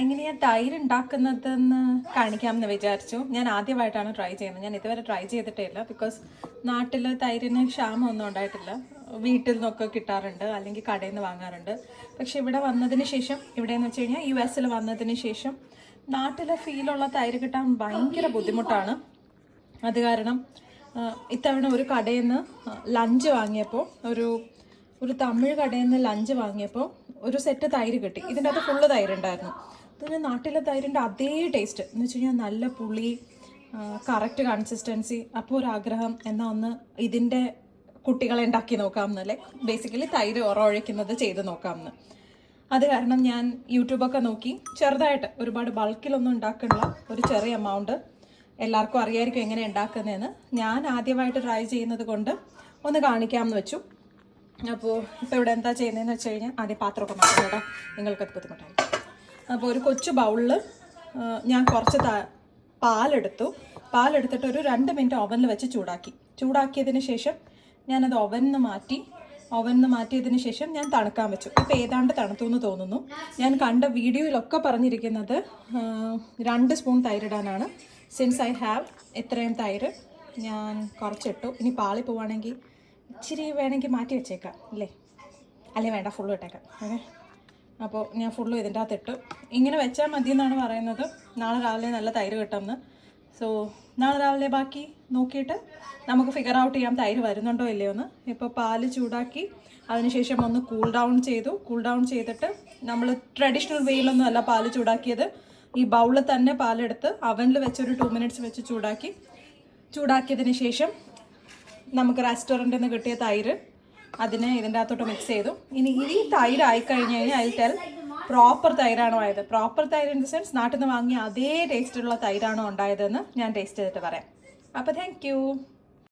എങ്ങനെയാണ് തൈര് ഉണ്ടാക്കുന്നതെന്ന് കാണിക്കാമെന്ന് വിചാരിച്ചു. ഞാൻ ആദ്യമായിട്ടാണ് ട്രൈ ചെയ്യുന്നത്. ഞാൻ ഇതുവരെ ട്രൈ ചെയ്തിട്ടേ ഇല്ല. ബിക്കോസ് നാട്ടിൽ തൈരിന് ക്ഷാമമൊന്നും ഉണ്ടായിട്ടില്ല. വീട്ടിൽ നിന്നൊക്കെ കിട്ടാറുണ്ട്, അല്ലെങ്കിൽ കടയിൽ നിന്ന് വാങ്ങാറുണ്ട്. പക്ഷെ ഇവിടെ വന്നതിന് ശേഷം, ഇവിടെ എന്ന് വെച്ച് കഴിഞ്ഞാൽ US വന്നതിന് ശേഷം നാട്ടിലെ ഫീലുള്ള തൈര് കിട്ടാൻ ഭയങ്കര ബുദ്ധിമുട്ടാണ്. അത് കാരണം ഇത്തവണ ഒരു കടയിൽ നിന്ന് ലഞ്ച് വാങ്ങിയപ്പോൾ, ഒരു തമിഴ് കടയിൽ നിന്ന് ലഞ്ച് വാങ്ങിയപ്പോൾ ഒരു സെറ്റ് തൈര് കിട്ടി. ഇതിൻ്റെ അകത്ത് ഫുള്ള് തൈരുണ്ടായിരുന്നു. അതിന് നാട്ടിലെ തൈരിൻ്റെ അതേ ടേസ്റ്റ് എന്ന് വെച്ച് കഴിഞ്ഞാൽ നല്ല പുളി, കറക്റ്റ് കൺസിസ്റ്റൻസി. അപ്പോൾ ഒരു ആഗ്രഹം എന്നാൽ ഒന്ന് ഇതിൻ്റെ കുട്ടികളെ ഉണ്ടാക്കി നോക്കാമെന്നല്ലേ, ബേസിക്കലി തൈര് ഉറവഴിക്കുന്നത് ചെയ്ത് നോക്കാമെന്ന്. അത് കാരണം ഞാൻ യൂട്യൂബൊക്കെ നോക്കി ചെറുതായിട്ട്, ഒരുപാട് ബൾക്കിലൊന്നും ഉണ്ടാക്കാനുള്ള ഒരു ചെറിയ എമൗണ്ട്, എല്ലാവർക്കും അറിയായിരിക്കും എങ്ങനെ ഉണ്ടാക്കുന്നതെന്ന്. ഞാൻ ആദ്യമായിട്ട് ട്രൈ ചെയ്യുന്നത് കൊണ്ട് ഒന്ന് കാണിക്കാമെന്ന് വെച്ചു. അപ്പോൾ ഇപ്പോൾ ഇവിടെ എന്താ ചെയ്യുന്നതെന്ന് വെച്ച് കഴിഞ്ഞാൽ, ആദ്യം പാത്രമൊക്കെ നോക്കുന്നതാ, നിങ്ങൾക്കത് ബുദ്ധിമുട്ടായിരിക്കും. അപ്പോൾ ഒരു കൊച്ചു ബൗളിൽ ഞാൻ കുറച്ച് പാലെടുത്തിട്ട് ഒരു 2 മിനിറ്റ് ഓവനിൽ വെച്ച് ചൂടാക്കിയതിന് ശേഷം ഞാനത് ഓവനിൽ നിന്ന് മാറ്റിയതിന് ശേഷം ഞാൻ തണുക്കാൻ വെച്ചു. ഇപ്പോൾ ഏതാണ്ട് തണുത്തു എന്ന് തോന്നുന്നു. ഞാൻ കണ്ട വീഡിയോയിലൊക്കെ പറഞ്ഞിരിക്കുന്നത് 2 സ്പൂൺ തൈരിടാനാണ്. സിൻസ് ഐ ഹാവ് ഇത്രയും തൈര് ഞാൻ കുറച്ചിട്ടു. ഇനി പാളി പോവുകയാണെങ്കിൽ ഇച്ചിരി വേണമെങ്കിൽ മാറ്റി വെച്ചേക്കാം അല്ലേ വേണ്ട, ഫുള്ള് ഇട്ടേക്കാം. ഓക്കെ, അപ്പോൾ ഞാൻ ഫുള്ളും ഇതിൻ്റെ അകത്തിട്ടു. ഇങ്ങനെ വെച്ചാൽ മതി എന്നാണ് പറയുന്നത്. നാളെ രാവിലെ നല്ല തൈര് കിട്ടുമെന്ന്. സോ നാളെ രാവിലെ ബാക്കി നോക്കിയിട്ട് നമുക്ക് ഫിഗർ ഔട്ട് ചെയ്യാം തൈര് വരുന്നുണ്ടോ ഇല്ലയോ എന്ന്. ഇപ്പോൾ പാല് ചൂടാക്കി അതിനുശേഷം ഒന്ന് കൂൾ ഡൗൺ ചെയ്തിട്ട് നമ്മൾ ട്രഡീഷണൽ വേയിലൊന്നും അല്ല പാല് ചൂടാക്കിയത്. ഈ ബൗളിൽ തന്നെ പാലെടുത്ത് അവനിൽ വെച്ചൊരു 2 മിനിറ്റ്സ് വെച്ച് ചൂടാക്കിയതിന് ശേഷം നമുക്ക് റെസ്റ്റോറൻറ്റിൽ നിന്ന് കിട്ടിയ തൈര് അതിനെ ഇതിൻ്റെ അകത്തോട്ട് മിക്സ് ചെയ്തു. ഇനി ഈ തൈര് ആയിക്കഴിഞ്ഞ് കഴിഞ്ഞാൽ അതിൽ ടെൽ പ്രോപ്പർ തൈരാണോ ആയത്. പ്രോപ്പർ തൈര് ഇൻ ദ സെൻസ് നാട്ടിൽ നിന്ന് വാങ്ങിയ അതേ ടേസ്റ്റുള്ള തൈരാണോ ഉണ്ടായതെന്ന് ഞാൻ ടേസ്റ്റ് ചെയ്തിട്ട് പറയാം. അപ്പോൾ താങ്ക് യു.